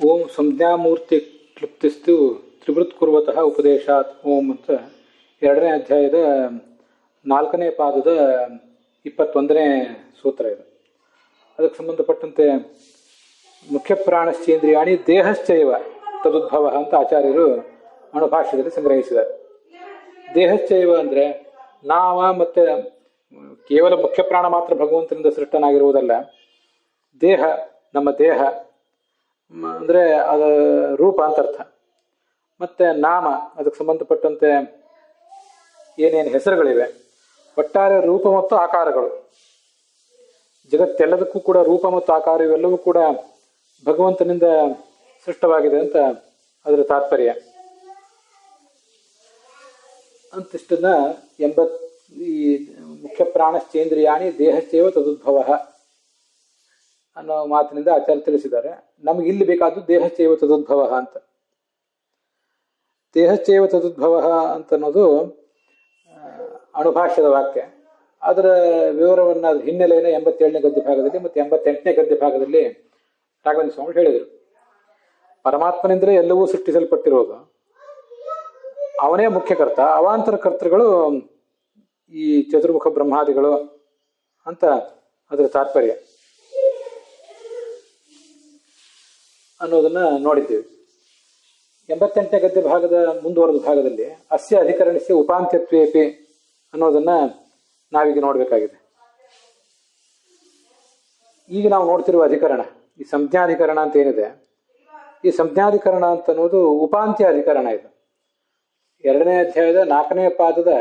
ಓಂ ಸಂಜ್ಞಾಮೂರ್ತಿ ಕ್ಲುಪ್ತಿಸ್ತು ತ್ರಿವೃತ್ ಉಪದೇಶಾತ್ ಓಂ ಅಂತ 2ನೇ ಅಧ್ಯಾಯದ 4ನೇ ಪಾದದ 21ನೇ ಸೂತ್ರ ಇದು. ಅದಕ್ಕೆ ಸಂಬಂಧಪಟ್ಟಂತೆ ಮುಖ್ಯ ಪ್ರಾಣಶ್ಚೇಂದ್ರಿಯಾಣಿ ದೇಹಶ್ಚೈವ ತದುದ್ಭವ ಅಂತ ಆಚಾರ್ಯರು ಅಣುಭಾಷ್ಯದಲ್ಲಿ ಸಂಗ್ರಹಿಸಿದ್ದಾರೆ. ದೇಹಶ್ಚೈವ ಅಂದರೆ ಮತ್ತು ಕೇವಲ ಮುಖ್ಯ ಪ್ರಾಣ ಮಾತ್ರ ಭಗವಂತನಿಂದ ಸೃಷ್ಟನಾಗಿರುವುದಲ್ಲ. ದೇಹ, ನಮ್ಮ ದೇಹ ಅಂದರೆ ಅದ ರೂಪ ಅಂತ ಅರ್ಥ. ಮತ್ತು ನಾಮ, ಅದಕ್ಕೆ ಸಂಬಂಧಪಟ್ಟಂತೆ ಏನೇನು ಹೆಸರುಗಳಿವೆ, ಒಟ್ಟಾರೆ ರೂಪ ಮತ್ತು ಆಕಾರಗಳು, ಜಗತ್ತೆಲ್ಲದಕ್ಕೂ ಕೂಡ ರೂಪ ಮತ್ತು ಆಕಾರ ಇವೆಲ್ಲವೂ ಕೂಡ ಭಗವಂತನಿಂದ ಸೃಷ್ಟವಾಗಿದೆ ಅಂತ ಅದರ ತಾತ್ಪರ್ಯ. ಅಂತಿಷ್ಟನ್ನ ಈ ಮುಖ್ಯ ಪ್ರಾಣಶ್ಚೇಂದ್ರಿಯಾಣಿ ದೇಹಶ್ಚೈವ ತದುದ್ಭವ ಅನ್ನೋ ಮಾತಿನಿಂದ ಆಚಾರ್ಯ ತಿಳಿಸಿದ್ದಾರೆ. ನಮಗೆ ಇಲ್ಲಿ ಬೇಕಾದ್ದು ದೇಹಶ್ಚೈವ ತದುದ್ಭವ ಅಂತ. ದೇಹಶ್ಚೈವ ತದುದ್ಭವ ಅಂತ ಅನ್ನೋದು ಅಣುಭಾಷ್ಯದ ವಾಕ್ಯ. ಅದರ ವಿವರವನ್ನು, ಅದ್ರ ಹಿನ್ನೆಲೆಯನ್ನು 87ನೇ ಗದ್ಯ ಭಾಗದಲ್ಲಿ ಮತ್ತು 88ನೇ ಗದ್ಯ ಭಾಗದಲ್ಲಿ ರಾಘವೇಂದ್ರ ಸ್ವಾಮಿ ಹೇಳಿದರು. ಪರಮಾತ್ಮನಿಂದಲೇ ಎಲ್ಲವೂ ಸೃಷ್ಟಿಸಲ್ಪಟ್ಟಿರೋದು, ಅವನೇ ಮುಖ್ಯಕರ್ತ, ಅವಾಂತರ ಕರ್ತೃಗಳು ಈ ಚತುರ್ಮುಖ ಬ್ರಹ್ಮಾದಿಗಳು ಅಂತ ಅದರ ತಾತ್ಪರ್ಯ ಅನ್ನೋದನ್ನ ನೋಡಿದ್ದೇವೆ. 88ನೇ ಗದ್ಯ ಭಾಗದ ಮುಂದುವರೆದ ಭಾಗದಲ್ಲಿ ಅಸ್ಯ ಅಧಿಕರಣಸ್ಯ ಉಪಾಂತ್ಯತ್ವೇಪಿ ಅನ್ನೋದನ್ನ ನಾವೀಗ ನೋಡಬೇಕಾಗಿದೆ. ಈಗ ನಾವು ನೋಡ್ತಿರುವ ಅಧಿಕರಣ, ಈ ಸಂಜ್ಞಾಧಿಕರಣ ಅಂತ ಏನಿದೆ, ಈ ಸಂಜ್ಞಾಧಿಕರಣ ಅಂತ ಅನ್ನೋದು ಉಪಾಂತ್ಯ ಅಧಿಕರಣ. ಇದು 2ನೇ ಅಧ್ಯಾಯದ 4ನೇ ಪಾದದ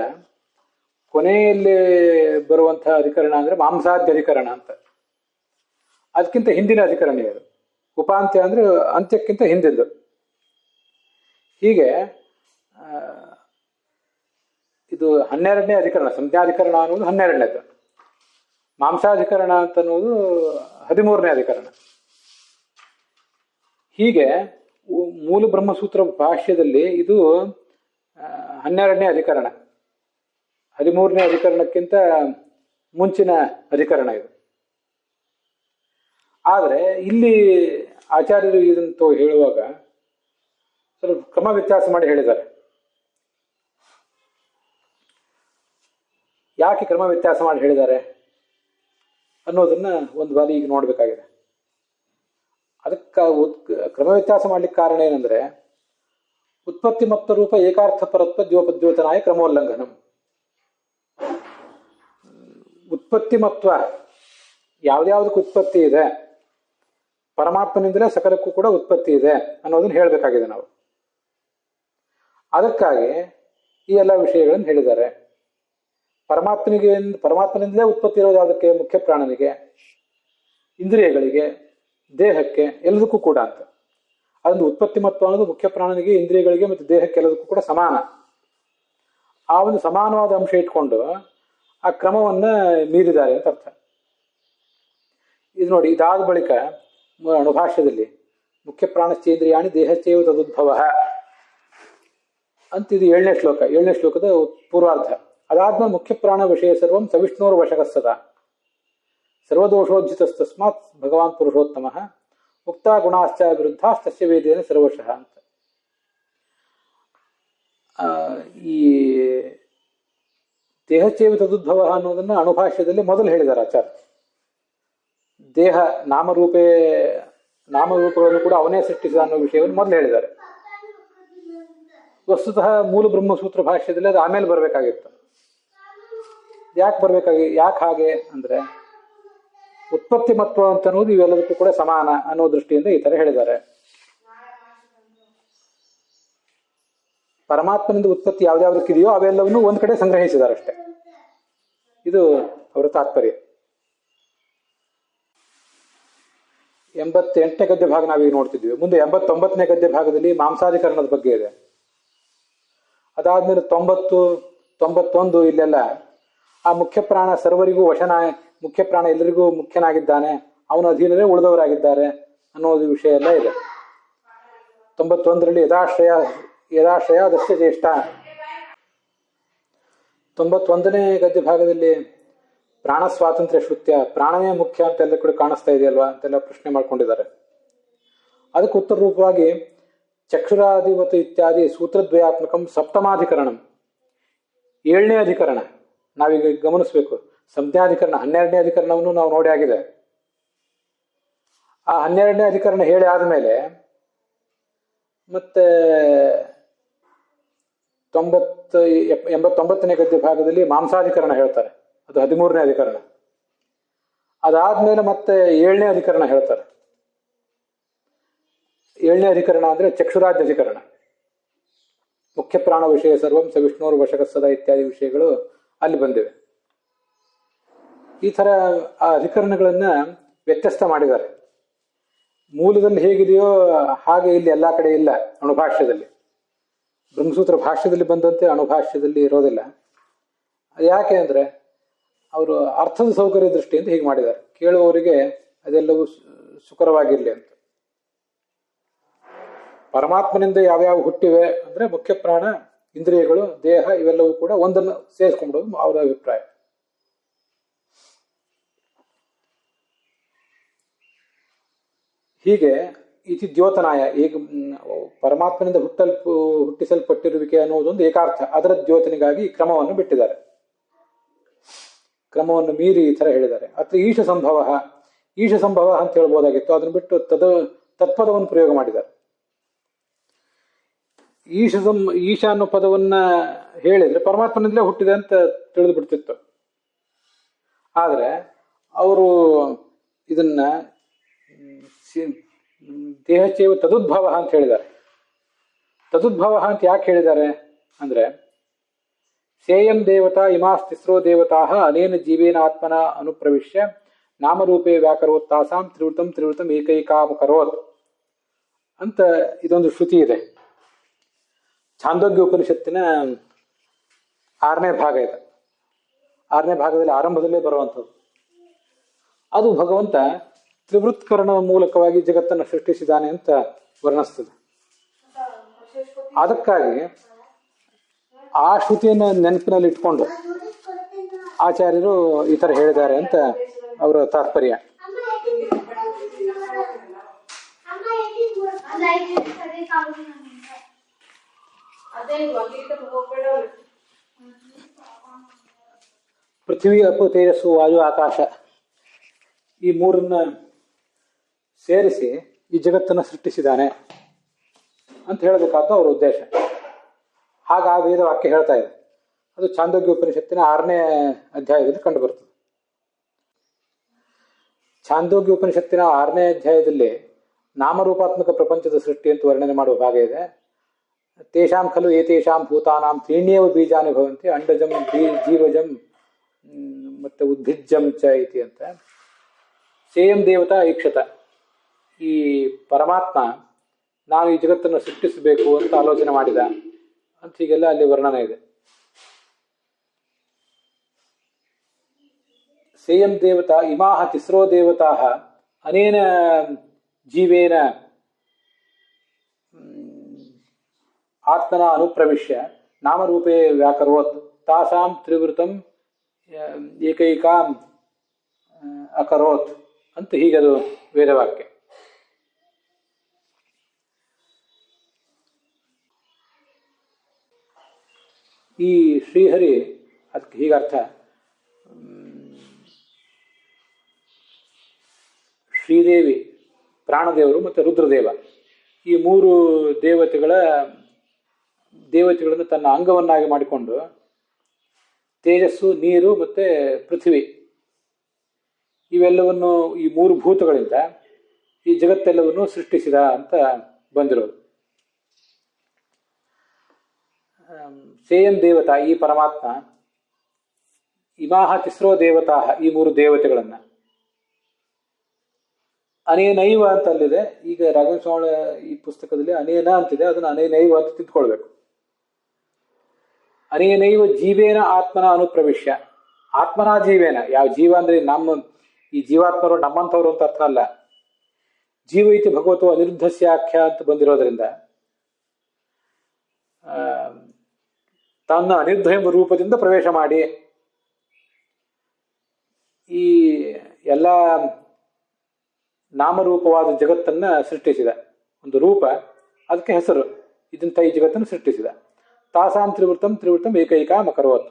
ಕೊನೆಯಲ್ಲಿ ಬರುವಂತಹ ಅಧಿಕರಣ ಅಂದ್ರೆ ಮಾಂಸಾದ್ಯ ಅಧಿಕರಣ ಅಂತ. ಅದಕ್ಕಿಂತ ಹಿಂದಿನ ಅಧಿಕರಣ ಇದು. ಉಪಾಂತ್ಯ ಅಂದ್ರೆ ಅಂತ್ಯಕ್ಕಿಂತ ಹಿಂದಿದ್ದು. ಹೀಗೆ ಇದು 12ನೇ ಅಧಿಕರಣ. ಸಂಜ್ಞಾಧಿಕರಣ ಅನ್ನೋದು 12ನೇದು, ಮಾಂಸಾಧಿಕರಣ ಅಂತ ಅನ್ನೋದು 13ನೇ ಅಧಿಕರಣ. ಹೀಗೆ ಮೂಲ ಬ್ರಹ್ಮಸೂತ್ರ ಭಾಷ್ಯದಲ್ಲಿ ಇದು 12ನೇ ಅಧಿಕರಣ, 13ನೇ ಅಧಿಕರಣಕ್ಕಿಂತ ಮುಂಚಿನ ಅಧಿಕರಣ ಇದು. ಆದರೆ ಇಲ್ಲಿ ಆಚಾರ್ಯರು ಇದಂತೂ ಹೇಳುವಾಗ ಸ್ವಲ್ಪ ಕ್ರಮ ವ್ಯತ್ಯಾಸ ಮಾಡಿ ಹೇಳಿದ್ದಾರೆ. ಯಾಕೆ ಕ್ರಮ ವ್ಯತ್ಯಾಸ ಮಾಡಿ ಹೇಳಿದ್ದಾರೆ ಅನ್ನೋದನ್ನ ಒಂದು ಬಾರಿ ಈಗ ನೋಡ್ಬೇಕಾಗಿದೆ. ಅದಕ್ಕೆ ಕ್ರಮ ವ್ಯತ್ಯಾಸ ಮಾಡ್ಲಿಕ್ಕೆ ಕಾರಣ ಏನಂದ್ರೆ, ಉತ್ಪತ್ತಿ ಮತ್ತು ರೂಪ ಏಕಾರ್ಥ ಪರತ್ವ ದ್ಯೋಪದ್ಯೋತನಾಯ ಕ್ರಮೋಲ್ಲಂಘನಂ. ಉತ್ಪತ್ತಿ ಮತ್ವ, ಯಾವ್ದ್ಯಾವ್ದಕ್ಕೆ ಉತ್ಪತ್ತಿ ಇದೆ, ಪರಮಾತ್ಮನಿಂದಲೇ ಸಕಲಕ್ಕೂ ಕೂಡ ಉತ್ಪತ್ತಿ ಇದೆ ಅನ್ನೋದನ್ನ ಹೇಳಬೇಕಾಗಿದೆ ನಾವು. ಅದಕ್ಕಾಗಿ ಈ ಎಲ್ಲ ವಿಷಯಗಳನ್ನು ಹೇಳಿದ್ದಾರೆ. ಪರಮಾತ್ಮನಿಂದಲೇ ಉತ್ಪತ್ತಿ ಇರೋದು ಯಾವುದಕ್ಕೆ? ಮುಖ್ಯ ಪ್ರಾಣನಿಗೆ, ಇಂದ್ರಿಯಗಳಿಗೆ, ದೇಹಕ್ಕೆ, ಎಲ್ಲದಕ್ಕೂ ಕೂಡ ಅಂತ. ಅದೊಂದು ಉತ್ಪತ್ತಿ ಮತ್ತು ಅನ್ನೋದು ಮುಖ್ಯ ಪ್ರಾಣನಿಗೆ, ಇಂದ್ರಿಯಗಳಿಗೆ ಮತ್ತು ದೇಹಕ್ಕೆ ಎಲ್ಲದಕ್ಕೂ ಕೂಡ ಸಮಾನ. ಆ ಒಂದು ಸಮಾನವಾದ ಅಂಶ ಇಟ್ಕೊಂಡು ಆ ಕ್ರಮವನ್ನ ಮೀರಿದ್ದಾರೆ ಅಂತ ಅರ್ಥ. ಇದು ನೋಡಿ, ಇದಾದ ಬಳಿಕ ಅಣುಭಾಷ್ಯದಲ್ಲಿ ಮುಖ್ಯ ಪ್ರಾಣಶ್ಚೇಂದ್ರಿಯಾಣಿ ದೇಹಶ್ಚೈವ ತದುದ್ಭವ ಅಂತ ಇದು 7ನೇ ಶ್ಲೋಕ, 7ನೇ ಶ್ಲೋಕದ ಪೂರ್ವಾರ್ಧ. ಅದಾದ್ಮೇಲೆ ಮುಖ್ಯ ಪ್ರಾಣ ವಿಷಯ ಸರ್ವಂ ಸವಿಷ್ಣುರ್ ವಶಕಸ್ಸದ ಸರ್ವದೋಷೋಜ್ಜಿತಸ್ತಸ್ಮಾತ್ ಭಗವಾನ್ ಪುರುಷೋತ್ತಮ ಉಕ್ತ ಗುಣಾಶ್ಚ ವಿರುದ್ಧಾಸ್ತಸ್ಯ ವೇದೇನ ಸರ್ವಶಃ ಅಂತ. ಈ ದೇಹಚೈವ ತದುದ್ಭವ ಅನ್ನೋದನ್ನ ಅಣುಭಾಷ್ಯದಲ್ಲಿ ಮೊದಲು ಹೇಳಿದ್ದಾರೆ ಆಚಾರ್ಯ. ದೇಹ ನಾಮರೂಪಗಳನ್ನು ಕೂಡ ಅವನೇ ಸೃಷ್ಟಿಸಿದ ಅನ್ನೋ ವಿಷಯವನ್ನು ಮೊದಲು ಹೇಳಿದ್ದಾರೆ. ವಸ್ತುತಃ ಮೂಲ ಬ್ರಹ್ಮಸೂತ್ರ ಭಾಷ್ಯದಲ್ಲಿ ಅದು ಆಮೇಲೆ ಬರಬೇಕಾಗಿತ್ತು. ಯಾಕೆ ಹಾಗೆ ಅಂದ್ರೆ, ಉತ್ಪತ್ತಿ ಮತ್ವ ಅಂತ ಅನ್ನೋದು ಇವೆಲ್ಲದಕ್ಕೂ ಕೂಡ ಸಮಾನ ಅನ್ನೋ ದೃಷ್ಟಿಯಿಂದ ಈ ತರ ಹೇಳಿದ್ದಾರೆ. ಪರಮಾತ್ಮನಿಂದ ಉತ್ಪತ್ತಿ ಯಾವ್ದಾವ್ದಕ್ಕಿದೆಯೋ ಅವೆಲ್ಲವನ್ನೂ ಒಂದ್ ಕಡೆ ಸಂಗ್ರಹಿಸಿದ್ದಾರೆ ಅಷ್ಟೇ. ಇದು ಅವರ ತಾತ್ಪರ್ಯ. 88ನೇ ಗದ್ಯ ಭಾಗ ನಾವೀಗ ನೋಡ್ತಿದ್ವಿ. ಮುಂದೆ 89ನೇ ಗದ್ಯ ಭಾಗದಲ್ಲಿ ಮಾಂಸಾಧಿಕರಣದ ಬಗ್ಗೆ ಇದೆ. ಅದಾದ್ಮೇಲೆ 90, 91 ಇಲ್ಲೆಲ್ಲ ಆ ಮುಖ್ಯ ಪ್ರಾಣ ಸರ್ವರಿಗೂ ಮುಖ್ಯ ಪ್ರಾಣ ಎಲ್ಲರಿಗೂ ಮುಖ್ಯನಾಗಿದ್ದಾನೆ, ಅವನ ಅಧೀನವೇ ಉಳಿದವರಾಗಿದ್ದಾರೆ ಅನ್ನೋದು ವಿಷಯ ಎಲ್ಲ ಇದೆ. 91ರಲ್ಲಿ ಯದಾಶ್ರಯ ದಸ್ಯ ಜ್ಯೇಷ್ಠ. 91ನೇ ಗದ್ಯ ಭಾಗದಲ್ಲಿ ಪ್ರಾಣ ಸ್ವಾತಂತ್ರ್ಯ ಶ್ರುತ್ಯ, ಪ್ರಾಣವೇ ಮುಖ್ಯ ಅಂತೆಲ್ಲ ಕೂಡ ಕಾಣಿಸ್ತಾ ಇದೆಯಲ್ವಾ ಅಂತೆಲ್ಲ ಪ್ರಶ್ನೆ ಮಾಡ್ಕೊಂಡಿದ್ದಾರೆ. ಅದಕ್ಕೆ ಉತ್ತರ ರೂಪವಾಗಿ ಚಕ್ಷುರಾಧಿಪತ ಇತ್ಯಾದಿ ಸೂತ್ರದ್ವಯಾತ್ಮಕಂ ಸಪ್ತಮಾಧಿಕರಣಂ, 7ನೇ ಅಧಿಕರಣ ನಾವೀಗ ಗಮನಿಸಬೇಕು. ಸಂಜ್ಞಾಧಿಕರಣ 12ನೇ ಅಧಿಕರಣವನ್ನು ನಾವು ನೋಡಿ ಆಗಿದೆ. ಆ 12ನೇ ಅಧಿಕರಣ ಹೇಳಿ ಆದಮೇಲೆ ಮತ್ತೆ 89ನೇ ಗದ್ಯ ಭಾಗದಲ್ಲಿ ಮಾಂಸಾಧಿಕರಣ ಹೇಳ್ತಾರೆ, ಅದು 13ನೇ ಅಧಿಕರಣ. ಅದಾದ್ಮೇಲೆ ಮತ್ತೆ 7ನೇ ಅಧಿಕರಣ ಹೇಳ್ತಾರೆ. 7ನೇ ಅಧಿಕರಣ ಅಂದ್ರೆ ಚಕ್ಷುರಾಜ್ಯ ಅಧಿಕರಣ. ಮುಖ್ಯ ಪ್ರಾಣ ವಿಷಯ ಸರ್ವಂ ಸ ವಿಷ್ಣುರ್ ವಶಕ ಸದಾ ಇತ್ಯಾದಿ ವಿಷಯಗಳು ಅಲ್ಲಿ ಬಂದಿವೆ. ಈ ತರ ಆ ಅಧಿಕರಣಗಳನ್ನ ವ್ಯತ್ಯಸ್ತ ಮಾಡಿದ್ದಾರೆ. ಮೂಲದಲ್ಲಿ ಹೇಗಿದೆಯೋ ಹಾಗೆ ಇಲ್ಲಿ ಎಲ್ಲಾ ಕಡೆ ಇಲ್ಲ. ಅಣುಭಾಷ್ಯದಲ್ಲಿ, ಬ್ರಹ್ಮಸೂತ್ರ ಭಾಷ್ಯದಲ್ಲಿ ಬಂದಂತೆ ಅಣುಭಾಷ್ಯದಲ್ಲಿ ಇರೋದಿಲ್ಲ. ಅದು ಯಾಕೆ ಅಂದ್ರೆ ಅವರು ಅರ್ಥದ ಸೌಕರ್ಯ ದೃಷ್ಟಿಯಿಂದ ಹೀಗೆ ಮಾಡಿದ್ದಾರೆ, ಕೇಳುವವರಿಗೆ ಅದೆಲ್ಲವೂ ಸುಕರವಾಗಿರ್ಲಿ ಅಂತ. ಪರಮಾತ್ಮನಿಂದ ಯಾವ್ಯಾವ ಹುಟ್ಟಿವೆ ಅಂದ್ರೆ ಮುಖ್ಯ ಪ್ರಾಣ, ಇಂದ್ರಿಯಗಳು, ದೇಹ ಇವೆಲ್ಲವೂ ಕೂಡ ಒಂದನ್ನು ಸೇರಿಸ್ಕೊಂಡ್ಬಿಡೋದು ಅವರ ಅಭಿಪ್ರಾಯ. ಹೀಗೆ ಇತಿ ದ್ಯೋತನಾಯ, ಈಗ ಪರಮಾತ್ಮನಿಂದ ಹುಟ್ಟಿಸಲ್ಪಟ್ಟಿರುವಿಕೆ ಅನ್ನೋದೊಂದು ಏಕಾರ್ಥ. ಅದರ ದ್ಯೋತನಿಗಾಗಿ ಈ ಕ್ರಮವನ್ನು ಬಿಟ್ಟಿದ್ದಾರೆ. ಕ್ರಮವನ್ನು ಮೀರಿ ಈ ತರ ಹೇಳಿದ್ದಾರೆ. ಅತ್ರ ಈಶ ಸಂಭವ ಅಂತ ಹೇಳ್ಬೋದಾಗಿತ್ತು, ಅದನ್ನು ಬಿಟ್ಟು ತತ್ಪದವನ್ನು ಪ್ರಯೋಗ ಮಾಡಿದ್ದಾರೆ. ಈಶ ಅನ್ನೋ ಪದವನ್ನ ಹೇಳಿದ್ರೆ ಪರಮಾತ್ಮನಿಂದಲೇ ಹುಟ್ಟಿದೆ ಅಂತ ತಿಳಿದು ಬಿಡ್ತಿತ್ತು. ಆದ್ರೆ ಅವರು ಇದನ್ನ ದೇಹಚೇವ ತದುದ್ಭವ ಅಂತ ಹೇಳಿದ್ದಾರೆ. ತದುದ್ಭವ ಅಂತ ಯಾಕೆ ಹೇಳಿದ್ದಾರೆ ಅಂದ್ರೆ ಸೇಯಂ ದೇವತಾ ಇಮಾಸ್ತಿಸ್ರೋ ದೇವತಾ ಅನೇನ ಜೀವೇನ ಆತ್ಮನ ಅನುಪ್ರವಿಶ್ಯ ನಾಮರೂಪೇ ವ್ಯಾಕರೋತ್ ತಾಸಾಂ ತ್ರಿವೃತಂ ಏಕೈಕಾಮಕರೋತ್ ಅಂತ ಇದೊಂದು ಶ್ರುತಿ ಇದೆ. ಛಾಂದೋಗ್ಯ ಉಪನಿಷತ್ತಿನ 6ನೇ ಭಾಗ ಇದೆ. 6ನೇ ಭಾಗದಲ್ಲಿ ಆರಂಭದಲ್ಲೇ ಬರುವಂಥದ್ದು. ಅದು ಭಗವಂತ ತ್ರಿವೃತ್ಕರಣ ಮೂಲಕವಾಗಿ ಜಗತ್ತನ್ನು ಸೃಷ್ಟಿಸಿದ್ದಾನೆ ಅಂತ ವರ್ಣಿಸ್ತದೆ. ಅದಕ್ಕಾಗಿ ಆ ಶ್ರುತಿಯನ್ನು ನೆನಪಿನಲ್ಲಿ ಇಟ್ಕೊಂಡು ಆಚಾರ್ಯರು ಈ ತರ ಹೇಳಿದ್ದಾರೆ ಅಂತ ಅವರ ತಾತ್ಪರ್ಯ. ಪೃಥ್ವಿ, ಅಪ್ಪು, ತೇಜಸ್ಸು, ವಾಯು, ಆಕಾಶ ಈ ಮೂರನ್ನ ಸೇರಿಸಿ ಈ ಜಗತ್ತನ್ನು ಸೃಷ್ಟಿಸಿದ್ದಾನೆ ಅಂತ ಹೇಳಬೇಕಾದ ಅವರ ಉದ್ದೇಶ. ಹಾಗ ಆ ವೇದ ವಾಕ್ಯ ಹೇಳ್ತಾ ಇದೆ. ಅದು ಛಾಂದೋಗ್ಯ ಉಪನಿಷತ್ತಿನ 6ನೇ ಅಧ್ಯಾಯದಲ್ಲಿ ಕಂಡು ಬರ್ತದೆ. ಛಾಂದೋಗ್ಯ ಉಪನಿಷತ್ತಿನ 6ನೇ ಅಧ್ಯಾಯದಲ್ಲಿ ನಾಮರೂಪಾತ್ಮಕ ಪ್ರಪಂಚದ ಸೃಷ್ಟಿ ಅಂತ ವರ್ಣನೆ ಮಾಡುವ ಭಾಗ ಇದೆ. ತೇಷಾಂ ಖಲು ಏತೇಷಾಂ ಭೂತಾನಾಂ ತ್ರೀಣ್ಯೇವ ಬೀಜಾನಿ ಭವಂತಿ ಅಂಡಜಂ ಜೀವಜಂ ಮತ್ತೆ ಉದ್ಭಿಜ್ಜಂ ಚ ಇತಿ ಅಂತ. ಸೇಯಂ ದೇವತಾ ಈಕ್ಷತ, ಈ ಪರಮಾತ್ಮ ನಾನು ಈ ಜಗತ್ತನ್ನು ಸೃಷ್ಟಿಸಬೇಕು ಅಂತ ಆಲೋಚನೆ ಮಾಡಿದ ಅಂತ ಹೀಗೆಲ್ಲ ಅಲ್ಲಿ ವರ್ಣನೆ ಇದೆ. ಸೇಯಂ ದೇವತಾ ಇಮಾಹ ತಿಸ್ರೋ ದೇವತಾ ಅನೇನ ಜೀವೇನ ಆತ್ಮನ ಅನುಪ್ರವಿಶ್ಯ ನಾಮರೂಪೇ ವ್ಯಾಕರೋತ್ ತಾಸಾಂ ತ್ರಿವೃತಂ ಏಕೈಕಾಂ ಅಕರೋತ್ ಅಂತ ಹೀಗದು ವೇದವಾಕ್ಯ. ಈ ಶ್ರೀಹರಿ ಅದಕ್ಕೆ ಹೀಗರ್ಥ. ಶ್ರೀದೇವಿ, ಪ್ರಾಣದೇವರು ಮತ್ತು ರುದ್ರದೇವ ಈ ಮೂರು ದೇವತೆಗಳನ್ನು ತನ್ನ ಅಂಗವನ್ನಾಗಿ ಮಾಡಿಕೊಂಡು ತೇಜಸ್ಸು, ನೀರು ಮತ್ತೆ ಪೃಥ್ವಿ ಇವೆಲ್ಲವನ್ನು ಈ ಮೂರು ಭೂತಗಳಿಂದ ಈ ಜಗತ್ತೆಲ್ಲವನ್ನು ಸೃಷ್ಟಿಸಿದ ಅಂತ ಬಂದಿರೋದು. ಸೇಯಂ ದೇವತಾ ಈ ಪರಮಾತ್ಮ, ಇಮಾಹ ತಿಸ್ರೋ ದೇವತಾ ಈ ಮೂರು ದೇವತೆಗಳನ್ನ, ಅನೇನೈವ ಅಂತ ಅಲ್ಲಿದೆ. ಈಗ ರಾಘವೇಂದ್ರ ಸ್ವಾಮಿ ಈ ಪುಸ್ತಕದಲ್ಲಿ ಅನೇನ ಅಂತಿದೆ, ಅದನ್ನು ಅನೇನೈವ ಅಂತ ತಿದ್ಕೊಳ್ಬೇಕು. ಅನೇನೈವ ಜೀವೇನ ಆತ್ಮನ ಅನುಪ್ರವಿಶ್ಯ, ಆತ್ಮನ ಜೀವೇನ, ಯಾವ ಜೀವ ಅಂದ್ರೆ ನಮ್ಮ ಈ ಜೀವಾತ್ಮರು ನಮ್ಮಂಥವ್ರು ಅಂತ ಅರ್ಥ ಅಲ್ಲ. ಜೀವ ಇತಿ ಭಗವತೋ ಅನಿರುದ್ಧಸ್ಯಾಖ್ಯ ಅಂತ ಬಂದಿರೋದ್ರಿಂದ ತನ್ನ ಅನಿರುದ್ಧ ಎಂಬ ರೂಪದಿಂದ ಪ್ರವೇಶ ಮಾಡಿ ಈ ಎಲ್ಲ ನಾಮರೂಪವಾದ ಜಗತ್ತನ್ನ ಸೃಷ್ಟಿಸಿದ. ಒಂದು ರೂಪ, ಅದಕ್ಕೆ ಹೆಸರು. ಇದಂತ ಈ ಜಗತ್ತನ್ನು ಸೃಷ್ಟಿಸಿದ. ತಾಸಾಂ ತ್ರಿವೃತಂ ತ್ರಿವೃತಂ ಏಕೈಕ ಮಕರೋತ್.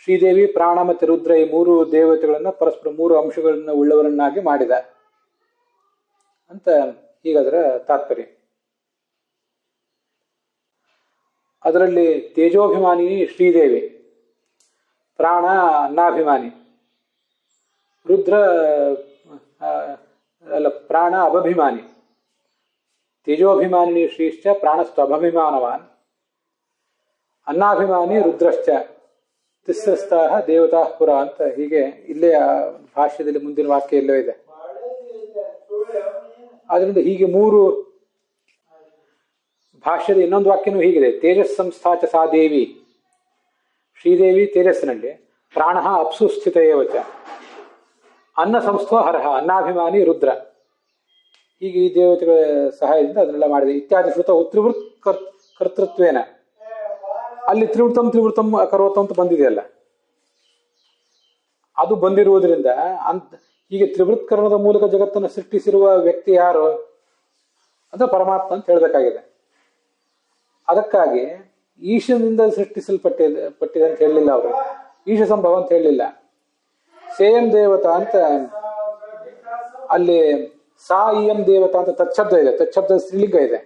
ಶ್ರೀದೇವಿ, ಪ್ರಾಣ ಮತ್ತು ರುದ್ರ ಈ ಮೂರು ದೇವತೆಗಳನ್ನ ಪರಸ್ಪರ ಮೂರು ಅಂಶಗಳನ್ನ ಉಳ್ಳವರನ್ನಾಗಿ ಮಾಡಿದ ಅಂತ ಹೀಗದರ ತಾತ್ಪರ್ಯ. ಅದರಲ್ಲಿ ತೇಜೋಭಿಮಾನಿ ಶ್ರೀದೇವಿ, ಪ್ರಾಣ ಅನ್ನಾಭಿಮಾನಿ, ರುದ್ರ ಅಲ್ಲ ಪ್ರಾಣ ಅಭಭಿಮಾನಿ. ತೇಜೋಭಿಮಾನಿ ಶ್ರೀಶ್ಚ ಪ್ರಾಣಸ್ತು ಅಭಭಿಮಾನವಾನ್, ಅನ್ನಾಭಿಮಾನಿ ರುದ್ರಶ್ಚ ತಿಸ್ರಸ್ತಾಹ ದೇವತಾ ಪುರ ಅಂತ ಹೀಗೆ ಇಲ್ಲೇ ಭಾಷ್ಯದಲ್ಲಿ ಮುಂದಿನ ವಾಕ್ಯ ಎಲ್ಲೋ ಇದೆ. ಆದ್ರಿಂದ ಹೀಗೆ ಮೂರು ಭಾಷ್ಯದ ಇನ್ನೊಂದು ವಾಕ್ಯನೂ ಹೀಗಿದೆ. ತೇಜಸ್ ಸಂಸ್ಥಾಚ ಸಾ ದೇವಿ, ಶ್ರೀದೇವಿ ತೇಜಸ್ಸಿನಲ್ಲಿ, ಪ್ರಾಣ ಅಪ್ಸು ಸ್ಥಿತ ಏವಚ, ಅನ್ನ ಸಂಸ್ಥೋ ಹರಹ ಅನ್ನಾಭಿಮಾನಿ ರುದ್ರ. ಹೀಗೆ ಈ ದೇವತೆಗಳ ಸಹಾಯದಿಂದ ಅದನ್ನೆಲ್ಲ ಮಾಡಿದೆ. ಇತ್ಯಾದಿ ಶ್ರುತ ತ್ರಿವೃತ್ ಕರ್ತೃತ್ವೇನ, ಅಲ್ಲಿ ತ್ರಿವೃತಂ ತ್ರಿವೃತಂ ಅಕರೋತ ಅಂತ ಬಂದಿದೆಯಲ್ಲ, ಅದು ಬಂದಿರುವುದರಿಂದ ಹೀಗೆ ತ್ರಿವೃತ್ಕರಣದ ಮೂಲಕ ಜಗತ್ತನ್ನು ಸೃಷ್ಟಿಸಿರುವ ವ್ಯಕ್ತಿ ಯಾರು ಅಂದ್ರೆ ಪರಮಾತ್ಮ ಅಂತ ಹೇಳಬೇಕಾಗಿದೆ. ಅದಕ್ಕಾಗಿ ಈಶನಿಂದ ಸೃಷ್ಟಿಸಲ್ಪಟ್ಟಿದೆ ಅಂತ ಹೇಳಲಿಲ್ಲ ಅವರು, ಈಶ ಸಂಭವ ಅಂತ ಹೇಳಲಿಲ್ಲ. ಸೇಯಂ ದೇವತಾ ಅಂತ ಅಲ್ಲಿ ಸಾ ಇಯಂ ದೇವತಾ ಅಂತ ತಚ್ಛಬ್ದ ಇದೆ, ತಚ್ಛಬ್ದ ಸ್ತ್ರೀಲಿಂಗ ಇದೆ.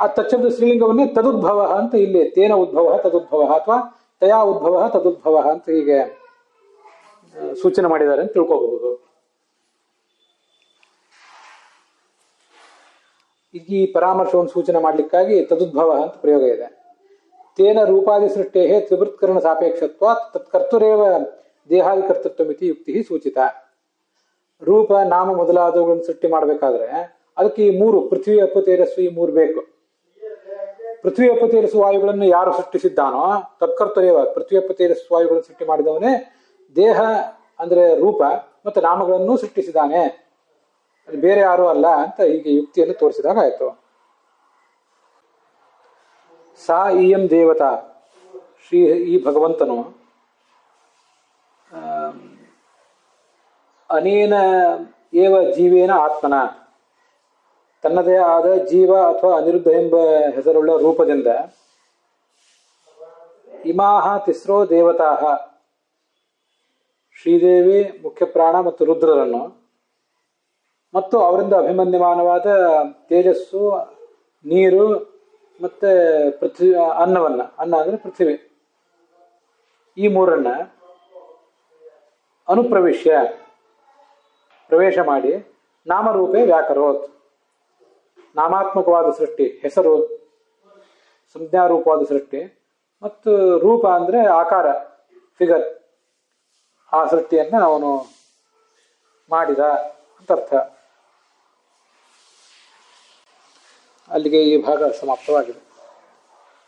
ಆ ತಚ್ಛಬ್ದ ಸ್ತ್ರೀಲಿಂಗವನ್ನೇ ತದುದ್ಭವ ಅಂತ ಇಲ್ಲಿ ತೇನ ಉದ್ಭವ ತದುದ್ಭವ ಅಥವಾ ತಯಾ ಉದ್ಭವ ತದುದ್ಭವ ಅಂತ ಹೀಗೆ ಸೂಚನೆ ಮಾಡಿದ್ದಾರೆ ಅಂತ ತಿಳ್ಕೋಬಹುದು. ಈ ಪರಾಮರ್ಶವನ್ನು ಸೂಚನೆ ಮಾಡಲಿಕ್ಕಾಗಿ ತದುದ್ಭವ ಅಂತ ಪ್ರಯೋಗ ಇದೆ. ತೇನ ರೂಪಾದಿ ಸೃಷ್ಟೇ ತ್ರಿವೃತ್ಕರಣ ಸಾಪೇಕ್ಷತ್ವ ತತ್ಕರ್ತುರೇವ ದೇಹಾದಿ ಕರ್ತೃತ್ವ ಮಿತಿ ಯುಕ್ತಿ ಸೂಚಿತ. ರೂಪ ನಾಮ ಮೊದಲಾದವುಗಳನ್ನು ಸೃಷ್ಟಿ ಮಾಡಬೇಕಾದ್ರೆ ಅದಕ್ಕೆ ಈ ಮೂರು, ಪೃಥ್ವಿ ಅಪ್ಪ ತೇಜಸ್ಸು, ಈ ಮೂರು ಬೇಕು. ಪೃಥ್ವಿ ಅಪ್ಪ ತೇಜಸ್ಸು ವಾಯುಗಳನ್ನು ಯಾರು ಸೃಷ್ಟಿಸಿದ್ದಾನೋ ತತ್ಕರ್ತುರೇವ, ಪೃಥ್ವಿ ಅಪ್ಪ ತೇಜಸ್ಸು ವಾಯುಗಳನ್ನು ಸೃಷ್ಟಿ ಮಾಡಿದವನೇ ದೇಹ ಅಂದ್ರೆ ರೂಪ ಮತ್ತು ನಾಮಗಳನ್ನು ಸೃಷ್ಟಿಸಿದ್ದಾನೆ, ಅದು ಬೇರೆ ಯಾರು ಅಲ್ಲ ಅಂತ ಹೀಗೆ ಯುಕ್ತಿಯನ್ನು ತೋರಿಸಿದಾಗ ಆಯ್ತು. ಸಾ ಇಯಂ ದೇವತಾ, ಶ್ರೀ ಈ ಭಗವಂತನು ಅನೇನ ಏವ ಜೀವೇನ ಆತ್ಮನ, ತನ್ನದೇ ಆದ ಜೀವ ಅಥವಾ ಅನಿರುದ್ಧ ಎಂಬ ಹೆಸರುಳ್ಳ ರೂಪದಿಂದ ಇಮಾಹ ತಿಸ್ರೋ ದೇವತಾ, ಶ್ರೀದೇವಿ, ಮುಖ್ಯ ಪ್ರಾಣ ಮತ್ತು ರುದ್ರರನ್ನು ಮತ್ತು ಅವರಿಂದ ಅಭಿಮನ್ಯಮಾನವಾದ ತೇಜಸ್ಸು, ನೀರು ಮತ್ತೆ ಪೃಥ್ವಿ, ಅನ್ನವನ್ನ, ಅನ್ನ ಅಂದ್ರೆ ಪೃಥ್ವಿ, ಈ ಮೂರನ್ನ ಪ್ರವೇಶ ಮಾಡಿ ನಾಮರೂಪೇ ವ್ಯಾಕರೋತ್, ನಾಮಾತ್ಮಕವಾದ ಸೃಷ್ಟಿ, ಹೆಸರು ಸಂಜ್ಞಾರೂಪವಾದ ಸೃಷ್ಟಿ, ಮತ್ತು ರೂಪ ಅಂದ್ರೆ ಆಕಾರ, ಫಿಗರ್, ಆ ಸೃಷ್ಟಿಯನ್ನ ಅವನು ಮಾಡಿದ ಅಂತ ಅರ್ಥ. ಅಲ್ಲಿಗೆ ಈ ಭಾಗ ಸಮಾಪ್ತವಾಗಿದೆ.